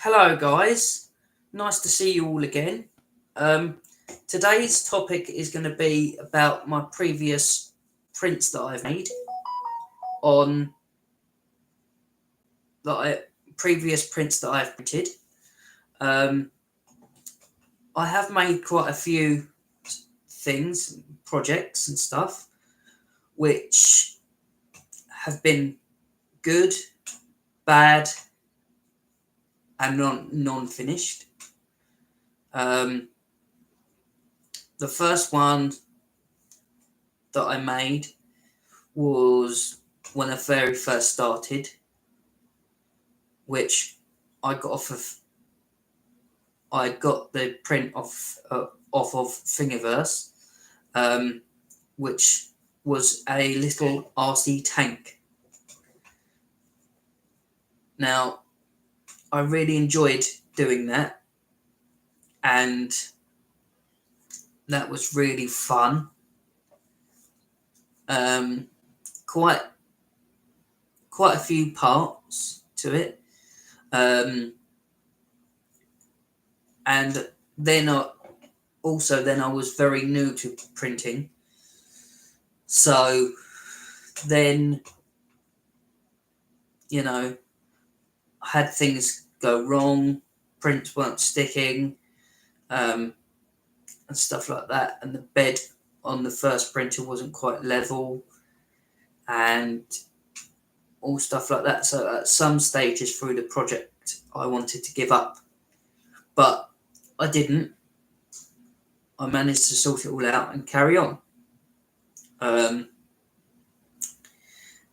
Hello, guys. Nice to see you all again. Um, Today's topic is going to be about my previous prints that I've made on previous prints that I've printed. Um, I have made quite a few things, projects, and stuff, which have been good, bad, and non finished. Um, the first one that I made was when I very first started, which I got off of. I got the print off of Thingiverse, um, which was a little RC tank. Now, I really enjoyed doing that, and that was really fun. Um, quite quite a few parts to it, and then then I was very new to printing, so then I had things go wrong, prints weren't sticking, and stuff like that, and the bed on the first printer wasn't quite level, and all stuff like that. So at some stages through the project, I wanted to give up, but I didn't. I managed to sort it all out and carry on, um,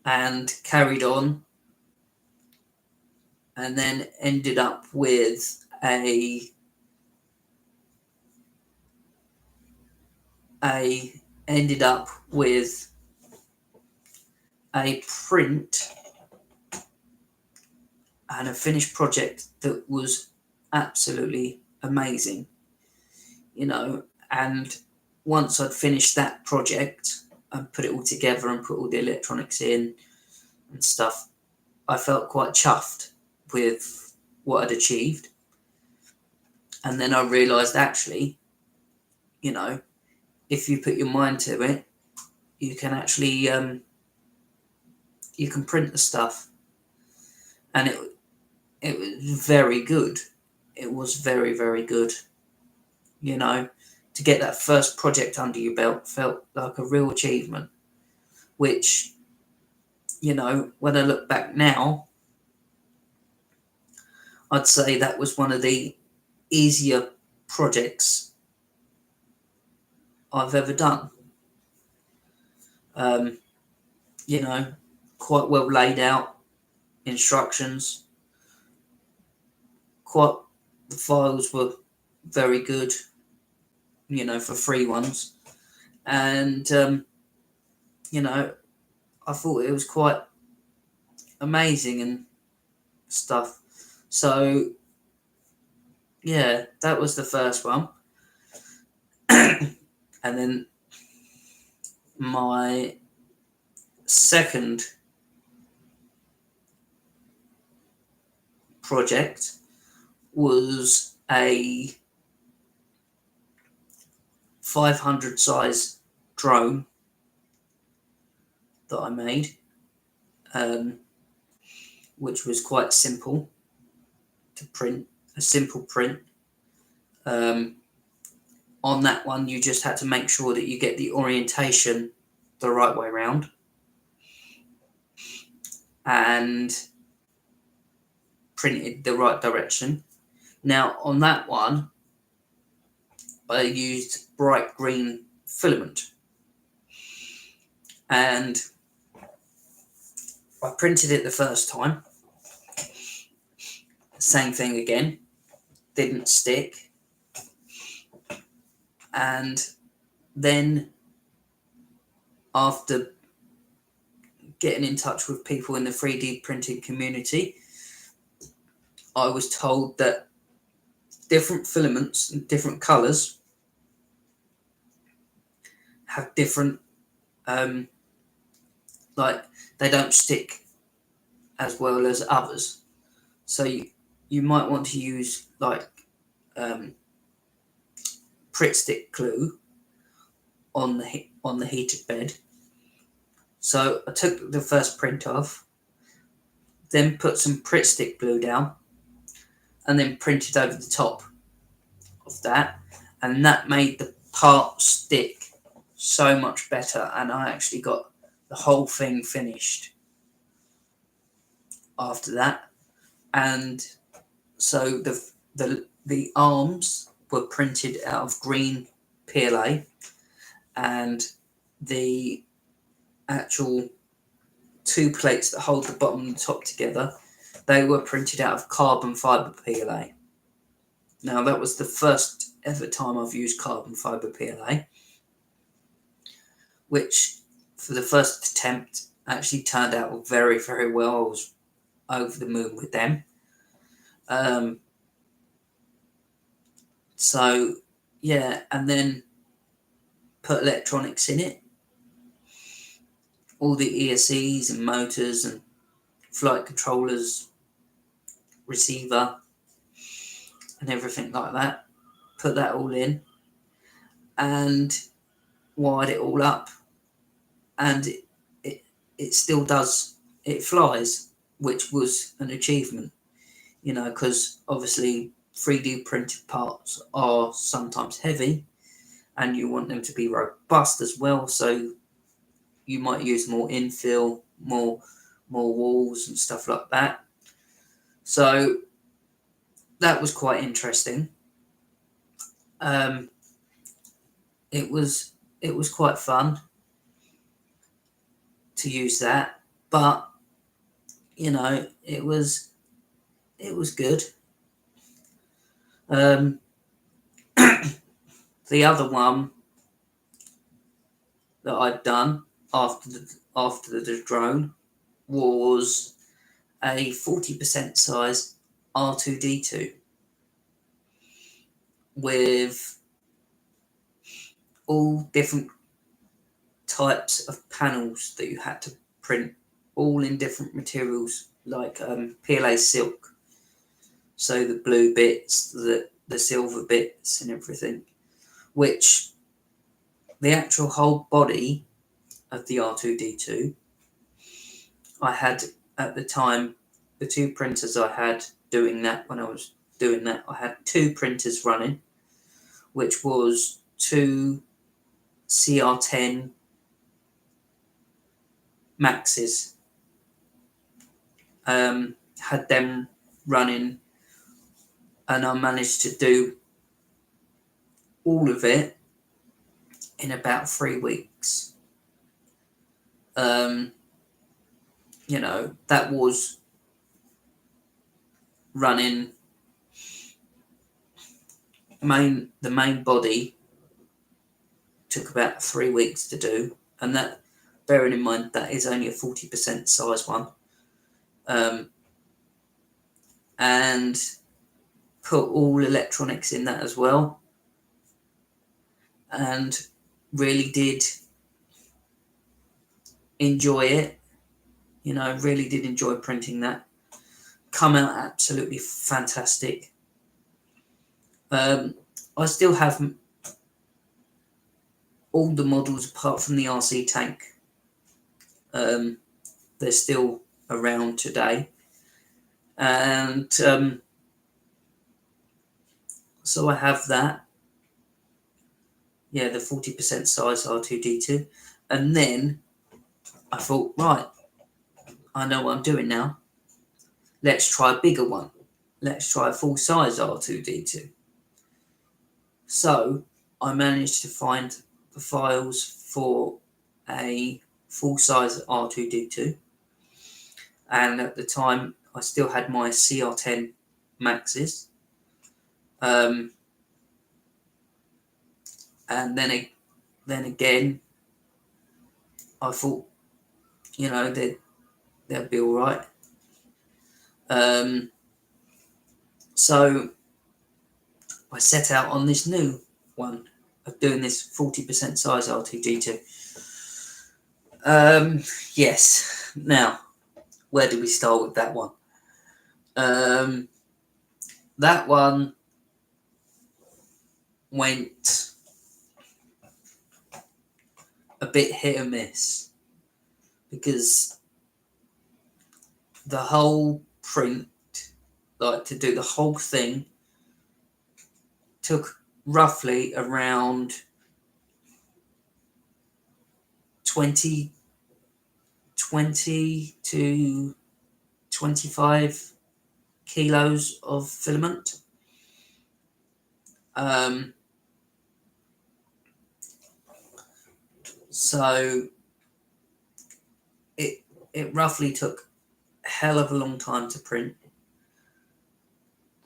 and carried on, and then ended up with a ended up with a print and a finished project that was absolutely amazing, and once I'd finished that project and put it all together and put all the electronics in and stuff, I felt quite chuffed with what I'd achieved. And then I realised, actually, if you put your mind to it, you can actually you can print the stuff, and it was very good. It was very, very good. To get that first project under your belt felt like a real achievement, which, when I look back now, I'd say that was one of the easier projects I've ever done. Um, you know, Quite well laid out instructions. Quite the files were very good, for free ones, and I thought it was quite amazing and stuff. So yeah, that was the first one. And then my second project was a 500 size drone that I made, which was quite simple to print, a simple print. On that one, you just had to make sure that you get the orientation the right way around, and printed the right direction. Now, on that one, I used bright green filament, and I printed it the first time. Same thing again, didn't stick. And then, after getting in touch with people in the 3D printing community, I was told that different filaments and different colours have different, like, they don't stick as well as others. So you might want to use like Pritt stick glue on the heated bed. So I took the first print off, then put some Pritt stick glue down, and then printed over the top of that, and that made the part stick so much better, and I actually got the whole thing finished after that. And so the arms were printed out of green PLA, and the actual two plates that hold the bottom and the top together, they were printed out of carbon fibre PLA. Now, that was the first ever time I've used carbon fibre PLA, which for the first attempt actually turned out very, very well. I was over the moon with them. So, yeah, and then put electronics in it. All the ESCs and motors and flight controllers, receiver, and everything like that. Put that all in and wired it all up. And it still does, it flies, which was an achievement, because obviously 3D printed parts are sometimes heavy and you want them to be robust as well. So you might use more infill, more walls and stuff like that. So that was quite interesting. It was quite fun to use that, but it was good. The other one that I'd done after the drone was a 40% size R2D2 with all different types of panels that you had to print, all in different materials, like PLA silk, so the blue bits, the silver bits and everything, which the actual whole body of the R2D2, I had at the time, the two printers I had doing that, when I was doing that, I had two printers running, which was two CR10 Maxes. Had them running, and I managed to do all of it in about 3 weeks. That was running the main body took about 3 weeks to do, and that, bearing in mind that is only a 40% size one, and put all electronics in that as well, and really did enjoy it. Really did enjoy printing that. Come out absolutely fantastic. I still have all the models apart from the RC tank. They're still around today, and so I have that. Yeah, the 40% size R2D2, and then I thought, right, I know what I'm doing now. Let's try a bigger one. Let's try a full size R2D2. So I managed to find the files for a full size R2D2, and at the time I still had my CR10 Maxes, and then again I thought, they'll be all right. So I set out on this new one of doing this 40% size R2D2. Yes. Now, where do we start with that one? that one went a bit hit or miss, because the whole print, like to do the whole thing, took roughly around 20 to 25 kilos of filament. So it roughly took a hell of a long time to print.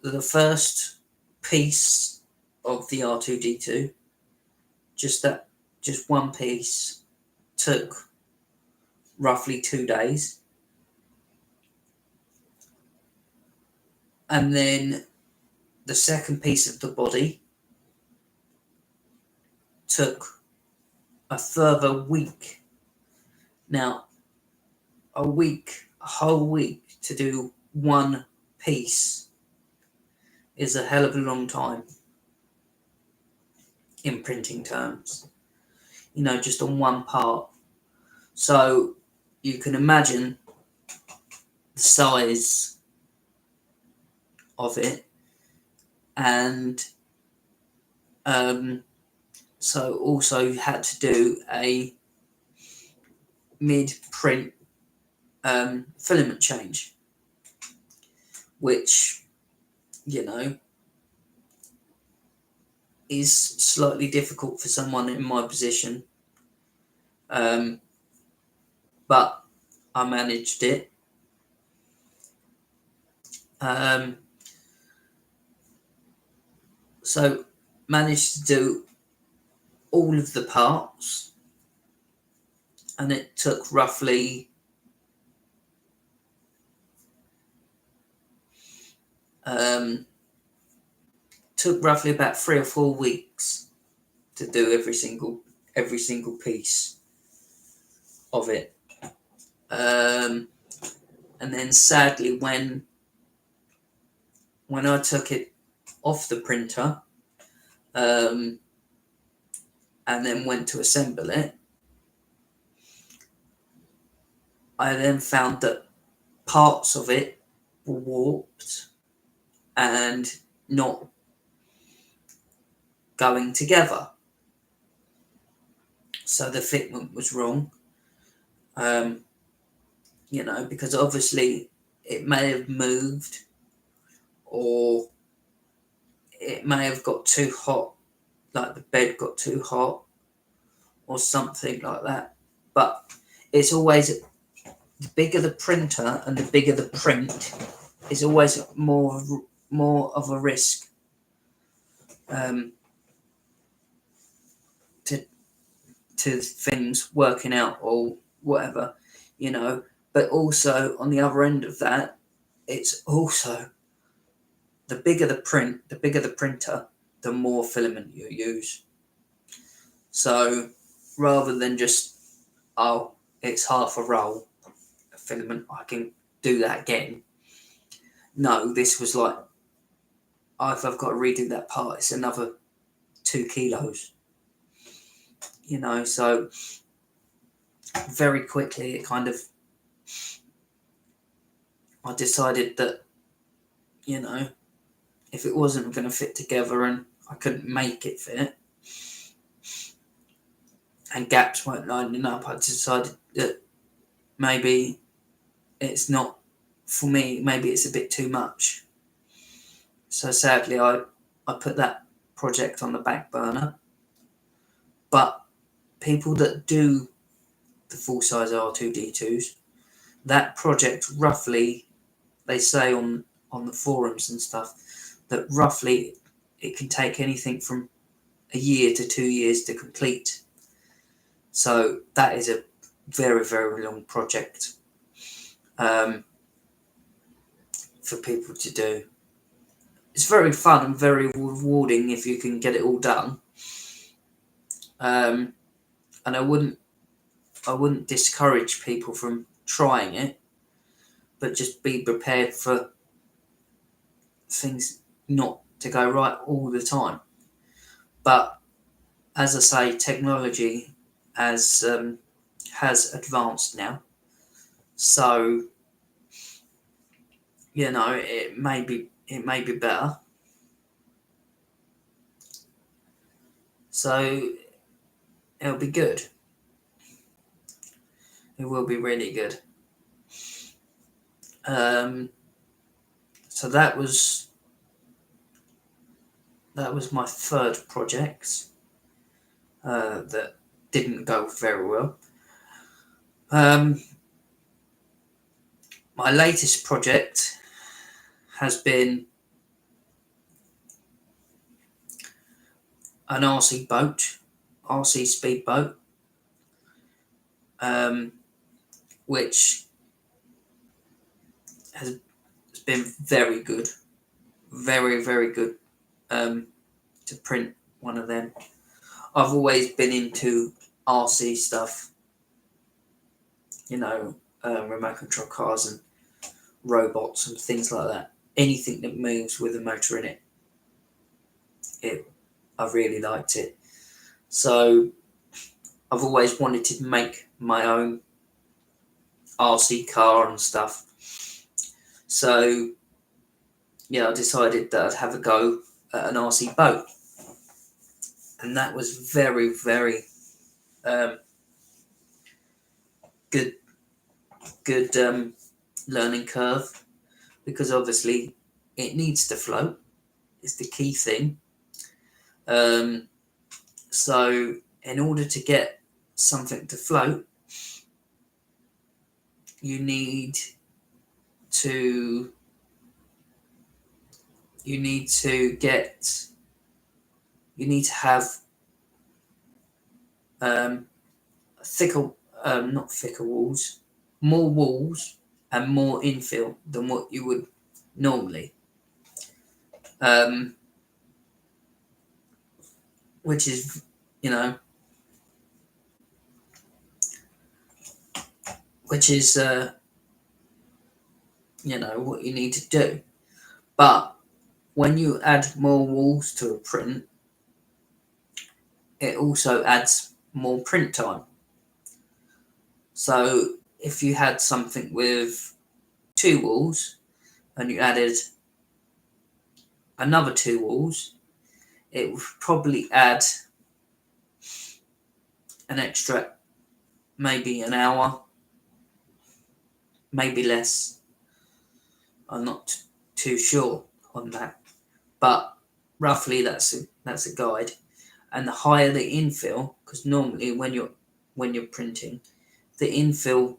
The first piece of the R2D2, just one piece, took roughly 2 days. And then the second piece of the body took a further week. Now, a whole week to do one piece is a hell of a long time in printing terms, just on one part. So you can imagine the size of it, and so also you had to do a mid-print filament change, which is slightly difficult for someone in my position, but I managed it. So managed to do all of the parts, and it took roughly about 3 or 4 weeks to do every single piece of it. And then sadly, when I took it off the printer, and then went to assemble it, I then found that parts of it were warped and not going together. So the fitment was wrong, because obviously it may have moved, or it may have got too hot, like the bed got too hot or something like that. But it's always, the bigger the printer and the bigger the print, is always more of a risk to things working out or whatever, but also on the other end of that, it's also the bigger the printer, the more filament you use. So rather than just, it's half a roll of filament, I can do that again. No, this was like, if I've got to redo that part, it's another 2 kilos. So very quickly it kind of, I decided that, if it wasn't going to fit together and I couldn't make it fit, and gaps weren't lining up, I decided that maybe it's not for me, maybe it's a bit too much. So sadly, I put that project on the back burner. But people that do the full-size R2D2s, that project roughly, they say on the forums and stuff, that roughly it can take anything from a year to 2 years to complete. So that is a very, very long project for people to do. It's very fun and very rewarding if you can get it all done. And I wouldn't discourage people from trying it, but just be prepared for things not to go right all the time. But as I say, technology has advanced now, so it may be better. So it'll be good. It will be really good. So that was my third project that didn't go very well. My latest project has been an RC boat, RC speedboat, which has been very good, very, very good to print one of them. I've always been into RC stuff, remote control cars and robots and things like that. Anything that moves with a motor in it, I really liked it. So I've always wanted to make my own RC car and stuff. So I decided that I'd have a go at an RC boat, and that was very, very good learning curve, because obviously it needs to float. Is the key thing. So in order to get something to float, you need to have not thicker walls, more walls and more infill than what you would normally. Which is, what you need to do. But when you add more walls to a print, it also adds more print time. So if you had something with 2 walls and you added another 2 walls, it would probably add an extra, maybe an hour, maybe less. I'm not too sure on that, but roughly that's a guide. And the higher the infill, because normally when you're printing, the infill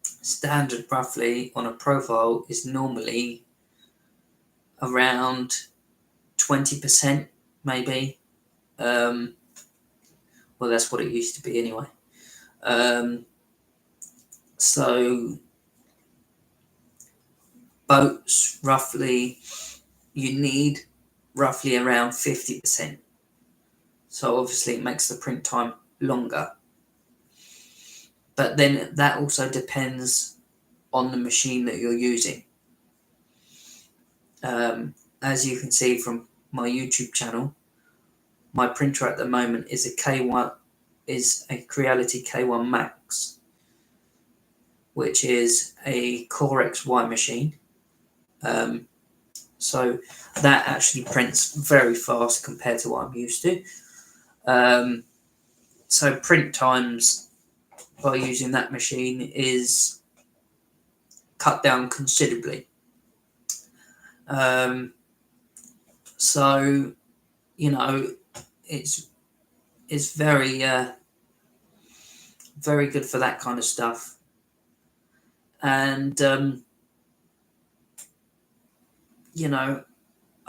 standard roughly on a profile is normally around 20%, maybe. Well, that's what it used to be anyway. So boats, roughly, you need roughly around 50%. So obviously it makes the print time longer. But then that also depends on the machine that you're using. As you can see from my YouTube channel, my printer at the moment is a Creality K1 Max, which is a Core XY machine. So that actually prints very fast compared to what I'm used to. So print times by using that machine is cut down considerably. So it's very very good for that kind of stuff. And I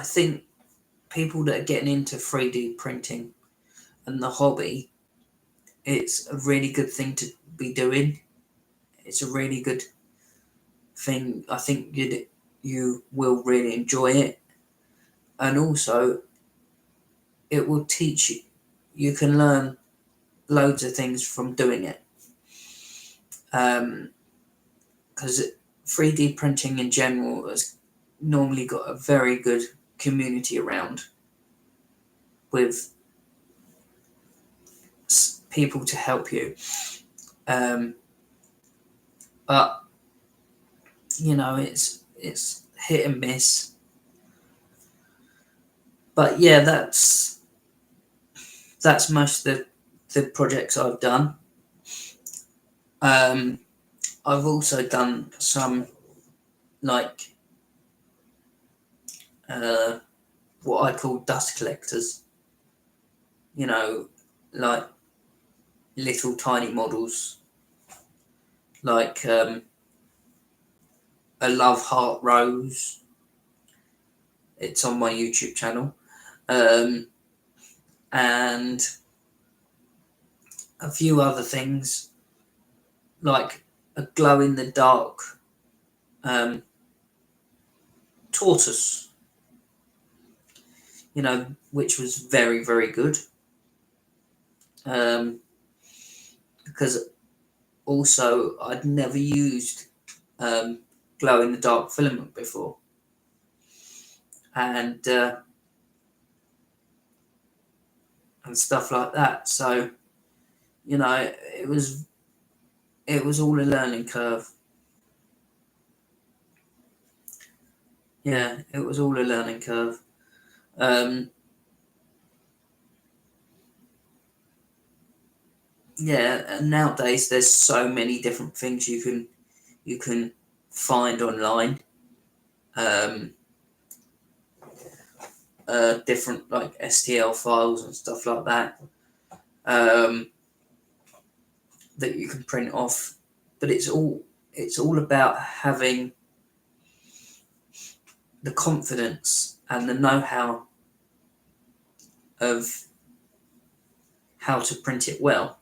think people that are getting into 3D printing and the hobby, it's a really good thing to be doing. It's a really good thing. I think you will really enjoy it, and also it will teach you. You can learn loads of things from doing it. Because 3D printing in general normally got a very good community around with people to help you. But it's hit and miss. But yeah, that's most of the projects I've done. I've also done some like what I call dust collectors. Like little tiny models, like a love heart rose. It's on my YouTube channel, and a few other things like a glow in the dark tortoise, which was very, very good. Because also I'd never used glow in the dark filament before, and stuff like that. So it was all a learning curve. Yeah, it was all a learning curve. Yeah, and nowadays there's so many different things you can find online. Different like STL files and stuff like that, that you can print off. But it's all about having the confidence and the know-how of how to print it well,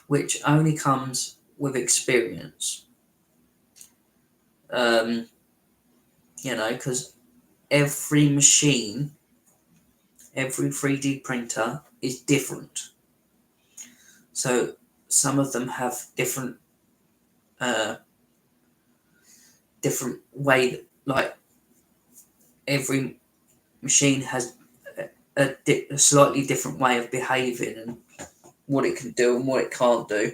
which only comes with experience. Because every machine, every 3D printer is different. So some of them have different way, like every machine has a slightly different way of behaving and what it can do and what it can't do.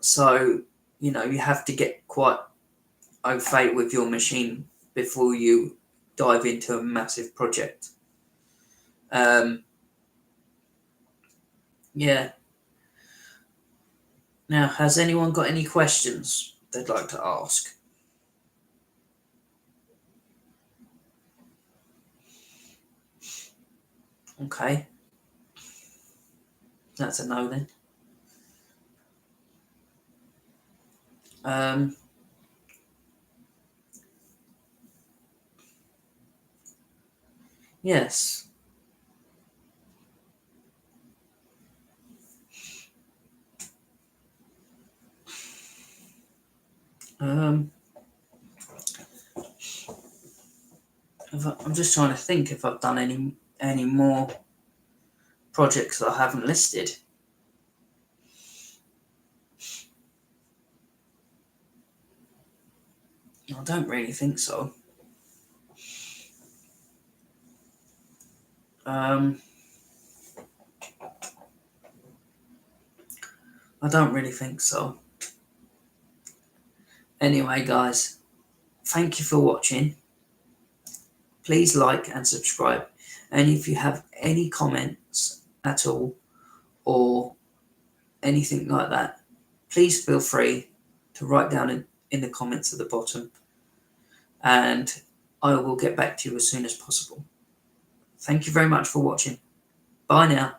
So you have to get quite au fait with your machine before you dive into a massive project. Yeah. Now, has anyone got any questions they'd like to ask? Okay. That's a no then. Yes. I'm just trying to think if I've done any more projects that I haven't listed. I don't really think so. I don't really think so. Anyway, guys, thank you for watching. Please like and subscribe. And if you have any comments at all or anything like that, please feel free to write down in the comments at the bottom, and I will get back to you as soon as possible. Thank you very much for watching. Bye now.